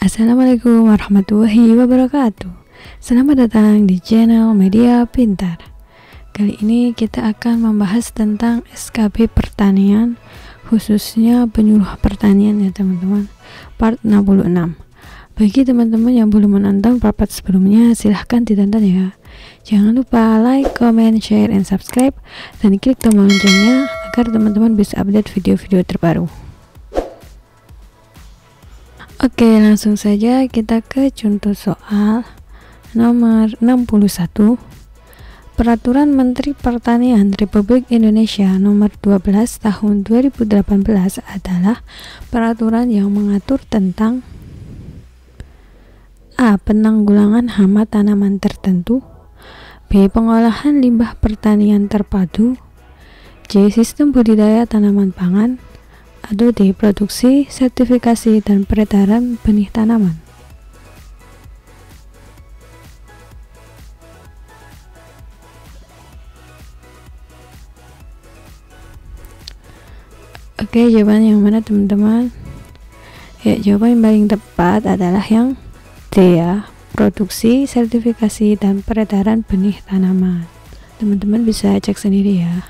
Assalamualaikum warahmatullahi wabarakatuh. Selamat datang di channel Media Pintar. Kali ini kita akan membahas tentang SKB pertanian, khususnya penyuluh pertanian ya teman-teman, part 66. Bagi teman-teman yang belum menonton part sebelumnya, silahkan ditonton ya. Jangan lupa like, comment, share, and subscribe, dan klik tombol loncengnya agar teman-teman bisa update video-video terbaru. Oke, langsung saja kita ke contoh soal nomor 61. Peraturan Menteri Pertanian Republik Indonesia nomor 12 tahun 2018 adalah peraturan yang mengatur tentang A. Penanggulangan hama tanaman tertentu, B. Pengolahan limbah pertanian terpadu, C. Sistem budidaya tanaman pangan, atau D. Produksi, sertifikasi, dan peredaran benih tanaman. Oke, jawaban yang mana teman-teman? Ya, jawaban yang paling tepat adalah yang D ya, produksi, sertifikasi, dan peredaran benih tanaman. Teman-teman bisa cek sendiri ya.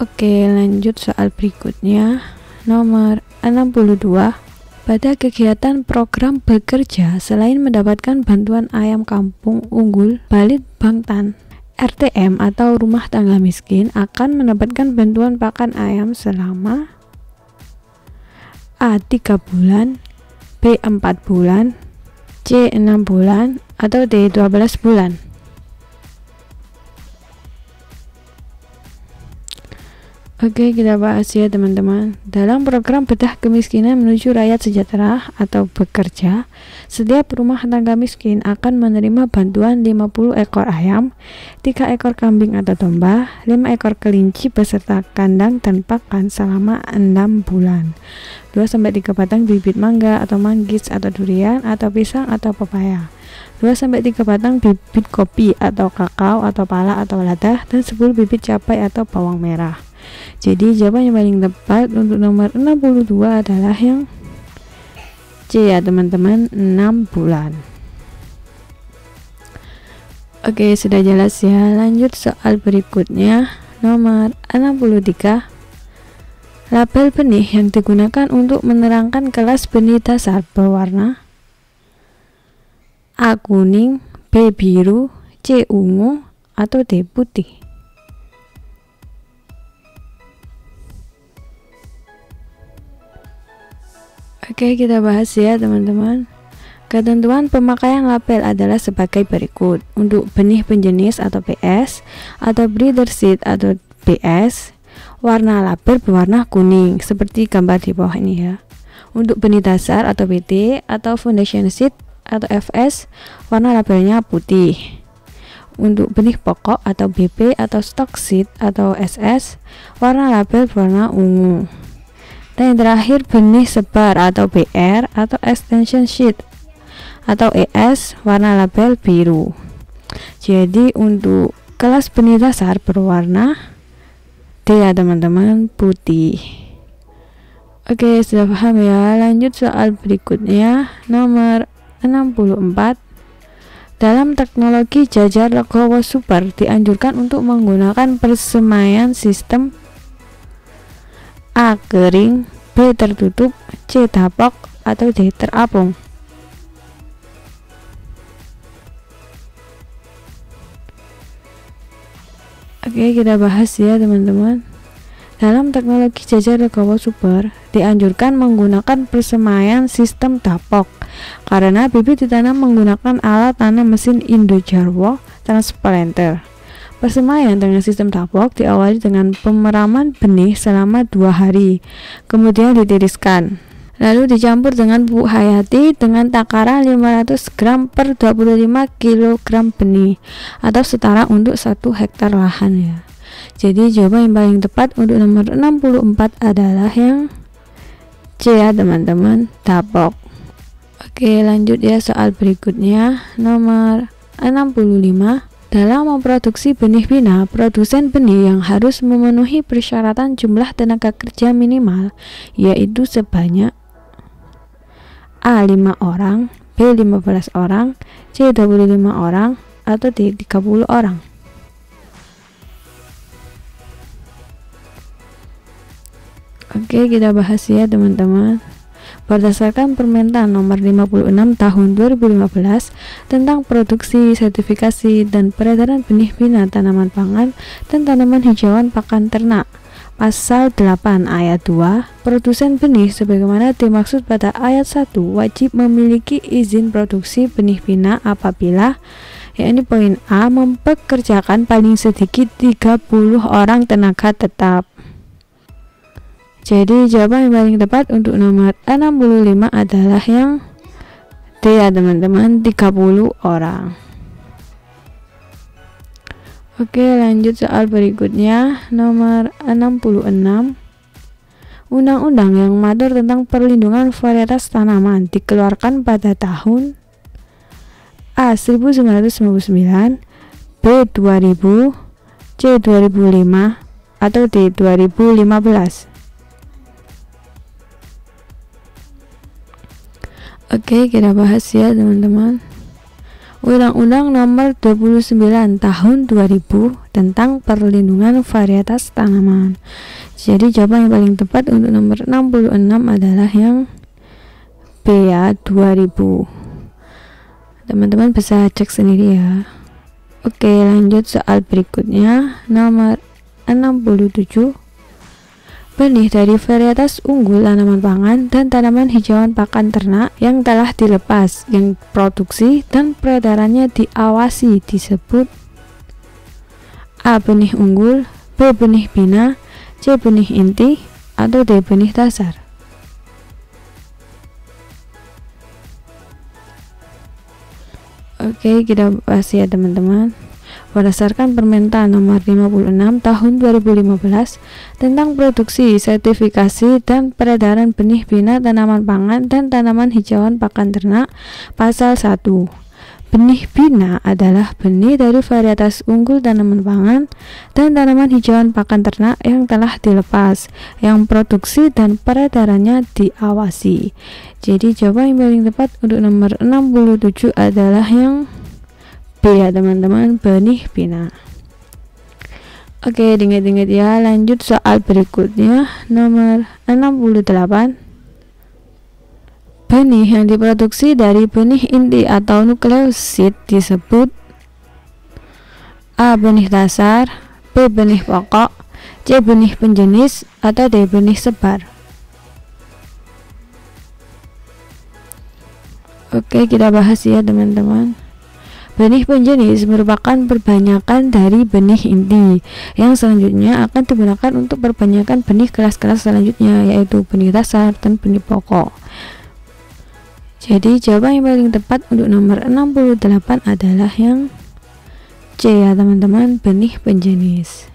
Oke, lanjut soal berikutnya. Nomor 62. Pada kegiatan program bekerja, selain mendapatkan bantuan ayam kampung unggul, Balit Bangtan RTM atau rumah tangga miskin akan mendapatkan bantuan pakan ayam selama A. 3 bulan, B. 4 bulan, C. 6 bulan, atau D. 12 bulan. Oke, kita bahas ya teman-teman. Dalam program bedah kemiskinan menuju rakyat sejahtera atau bekerja, setiap rumah tangga miskin akan menerima bantuan 50 ekor ayam, 3 ekor kambing atau domba, 5 ekor kelinci beserta kandang dan pakan selama 6 bulan, 2-3 batang bibit mangga atau manggis atau durian atau pisang atau pepaya, 2-3 batang bibit kopi atau kakao atau pala atau lada, dan 10 bibit cabai atau bawang merah. Jadi jawaban yang paling tepat untuk nomor 62 adalah yang C ya teman-teman, 6 bulan. Oke, sudah jelas ya. Lanjut soal berikutnya, nomor 63. Label benih yang digunakan untuk menerangkan kelas benih dasar berwarna A. Kuning, B. Biru, C. Ungu, atau D. Putih. Oke, kita bahas ya teman-teman. Ketentuan pemakaian label adalah sebagai berikut. Untuk benih penjenis atau PS, atau breeder seed atau BS, warna label berwarna kuning seperti gambar di bawah ini ya. Untuk benih dasar atau BT atau foundation seed atau FS, warna labelnya putih. Untuk benih pokok atau BP atau stock seed atau SS, warna label berwarna ungu. Dan yang terakhir, benih sebar atau BR atau extension sheet atau ES, warna label biru. Jadi untuk kelas benih dasar berwarna D ya teman-teman, putih. Oke, sudah paham ya. Lanjut soal berikutnya, nomor 64. Dalam teknologi jajar Legowo Super dianjurkan untuk menggunakan persemaian sistem A. Kering, B. Tertutup, C. Tapok, atau D. Terapung. Oke, kita bahas ya teman-teman. Dalam teknologi jajar Legowo Super dianjurkan menggunakan persemaian sistem tapok karena bibit ditanam menggunakan alat tanam mesin Indo-Jarwo transplanter. Persemaian dengan sistem tapok diawali dengan pemeraman benih selama 2 hari, kemudian ditiriskan, lalu dicampur dengan pupuk hayati dengan takaran 500 gram per 25 kg benih atau setara untuk 1 hektar lahan ya. Jadi jawaban yang paling tepat untuk nomor 64 adalah yang C ya teman-teman, tapok. Oke, lanjut ya soal berikutnya, nomor 65. Dalam memproduksi benih bina, produsen benih yang harus memenuhi persyaratan jumlah tenaga kerja minimal yaitu sebanyak A 5 orang, B 15 orang, C 25 orang, atau D 30 orang. Oke, kita bahas ya teman-teman. Berdasarkan Permentan nomor 56 tahun 2015 tentang produksi, sertifikasi, dan peredaran benih bina tanaman pangan dan tanaman hijauan pakan ternak, Pasal 8 ayat 2, produsen benih sebagaimana dimaksud pada ayat 1 wajib memiliki izin produksi benih bina apabila, yakni poin A, mempekerjakan paling sedikit 30 orang tenaga tetap. Jadi jawaban yang paling tepat untuk nomor 65 adalah yang D ya teman-teman, 30 orang. Oke, lanjut soal berikutnya, nomor 66. Undang-undang yang mengatur tentang perlindungan varietas tanaman dikeluarkan pada tahun A 1999, B 2000, C 2005, atau D 2015. Oke, kita bahas ya teman-teman. Undang-Undang nomor 29 tahun 2000 tentang perlindungan varietas tanaman. Jadi jawaban yang paling tepat untuk nomor 66 adalah yang B ya, 2000. Teman-teman bisa cek sendiri ya. Oke, lanjut soal berikutnya, nomor 67. Benih dari varietas unggul tanaman pangan dan tanaman hijauan pakan ternak yang telah dilepas, yang produksi dan peredarannya diawasi disebut A. Benih unggul, B. Benih bina, C. Benih inti, atau D. Benih dasar. Oke, kita bahas ya teman-teman. Berdasarkan Permentan nomor 56 tahun 2015 tentang produksi, sertifikasi, dan peredaran benih bina tanaman pangan dan tanaman hijauan pakan ternak, Pasal 1. Benih bina adalah benih dari varietas unggul tanaman pangan dan tanaman hijauan pakan ternak yang telah dilepas, yang produksi dan peredarannya diawasi. Jadi jawaban yang paling tepat untuk nomor 67 adalah yang B ya teman-teman, benih bina. Oke, diingat-ingat ya. Lanjut soal berikutnya, nomor 68. Benih yang diproduksi dari benih inti atau nukleosid disebut A. Benih dasar, B. Benih pokok, C. Benih penjenis, atau D. Benih sebar. Oke, kita bahas ya teman-teman. Benih penjenis merupakan perbanyakan dari benih inti yang selanjutnya akan digunakan untuk perbanyakan benih kelas-kelas selanjutnya, yaitu benih dasar dan benih pokok. Jadi jawaban yang paling tepat untuk nomor 68 adalah yang C ya teman-teman, benih penjenis.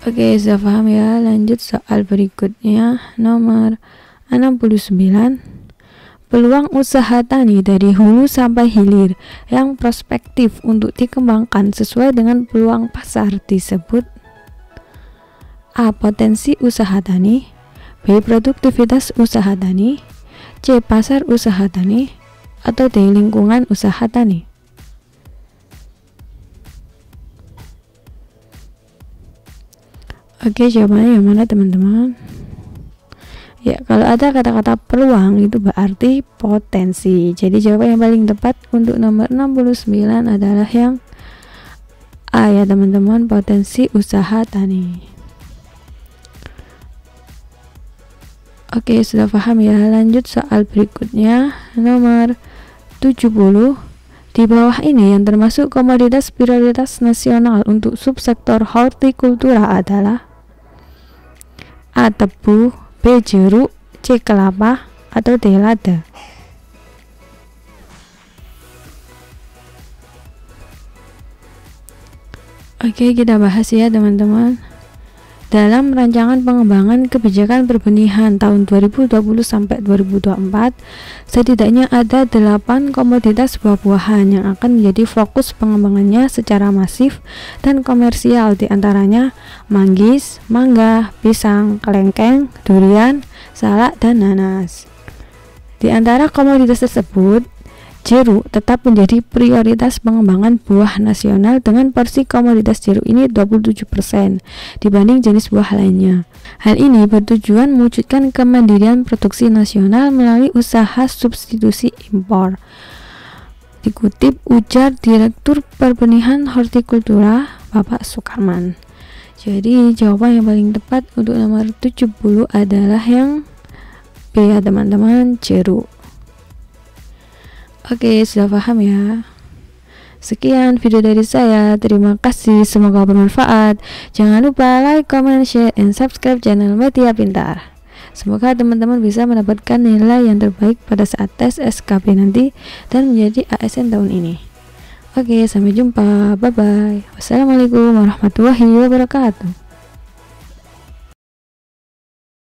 Oke, sudah paham ya. Lanjut soal berikutnya, nomor 69. Peluang usaha tani dari hulu sampai hilir yang prospektif untuk dikembangkan sesuai dengan peluang pasar disebut A. Potensi usaha tani, B. Produktivitas usaha tani, C. Pasar usaha tani, atau D. Lingkungan usaha tani. Oke, jawabannya yang mana teman-teman? Ya, kalau ada kata-kata peluang itu berarti potensi. Jadi jawaban yang paling tepat untuk nomor 69 adalah yang A ya teman-teman, potensi usaha tani. Oke, sudah paham ya. Lanjut soal berikutnya, nomor 70. Di bawah ini yang termasuk komoditas prioritas nasional untuk subsektor hortikultura adalah A. Tebu, B. Jeruk, C. Kelapa, atau D. Lada. Oke, kita bahas ya teman-teman. Dalam rancangan pengembangan kebijakan perbenihan tahun 2020 sampai 2024, setidaknya ada 8 komoditas buah-buahan yang akan menjadi fokus pengembangannya secara masif dan komersial, diantaranya manggis, mangga, pisang, kelengkeng, durian, salak, dan nanas. Di antara komoditas tersebut, jeruk tetap menjadi prioritas pengembangan buah nasional dengan porsi komoditas jeruk ini 27% dibanding jenis buah lainnya. Hal ini bertujuan mewujudkan kemandirian produksi nasional melalui usaha substitusi impor. Dikutip ujar Direktur Perbenihan Hortikultura Bapak Sukarman. Jadi jawaban yang paling tepat untuk nomor 70 adalah yang B ya teman-teman, jeruk. Oke, sudah paham ya? Sekian video dari saya. Terima kasih, semoga bermanfaat. Jangan lupa like, comment, share, and subscribe channel Media Pintar. Semoga teman-teman bisa mendapatkan nilai yang terbaik pada saat tes SKP nanti dan menjadi ASN tahun ini. Oke, sampai jumpa. Bye-bye. Wassalamualaikum warahmatullahi wabarakatuh.